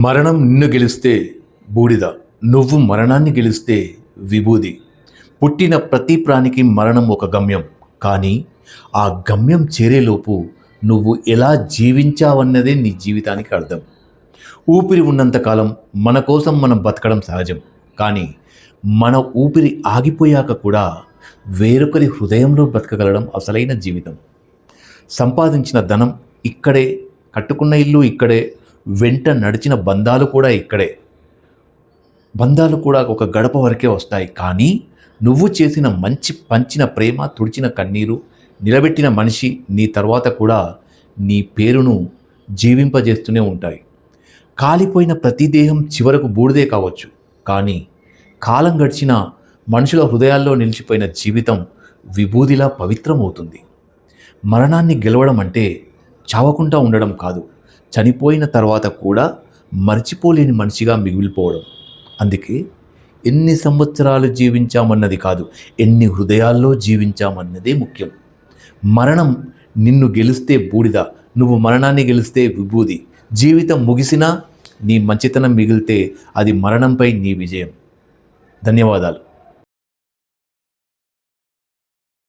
మరణం నిన్ను గెలిస్తే బూడిద, నువ్వు మరణాన్ని గెలిస్తే విభూది. పుట్టిన ప్రతి ప్రాణికి మరణం ఒక గమ్యం. కానీ ఆ గమ్యం చేరేలోపు నువ్వు ఎలా జీవించావన్నదే నీ జీవితానికి అర్థం. ఊపిరి ఉన్నంతకాలం మన కోసం మనం బతకడం సహజం. కానీ మన ఊపిరి ఆగిపోయాక కూడా వేరొకరి హృదయంలో బ్రతకగలడం అసలైన జీవితం. సంపాదించిన ధనం ఇక్కడే, కట్టుకున్న ఇల్లు ఇక్కడే, వెంట నడిచిన బంధాలు కూడా ఇక్కడే. బంధాలు కూడా ఒక గడప వరకే వస్తాయి. కానీ నువ్వు చేసిన మంచి, పంచిన ప్రేమ, తుడిచిన కన్నీరు, నిలబెట్టిన మనిషి నీ తర్వాత కూడా నీ పేరును జీవింపజేస్తూనే ఉంటాయి. కాలిపోయిన ప్రతి దేహం చివరకు బూడిదే కావచ్చు. కానీ కాలం గడిచిన మనుషుల హృదయాల్లో నిలిచిపోయిన జీవితం విభూదిలా పవిత్రమవుతుంది. మరణాన్ని గెలవడం అంటే చావకుండా ఉండడం కాదు, చనిపోయిన తర్వాత కూడా మర్చిపోలేని మనిషిగా మిగిలిపోవడం. అందుకే ఎన్ని సంవత్సరాలు జీవించామన్నది కాదు, ఎన్ని హృదయాల్లో జీవించామన్నదే ముఖ్యం. మరణం నిన్ను గెలిస్తే బూడిద, నువ్వు మరణాన్ని గెలిస్తే విభూది. జీవితం ముగిసినా నీ మంచితనం మిగిలితే అది మరణంపై నీ విజయం. ధన్యవాదాలు.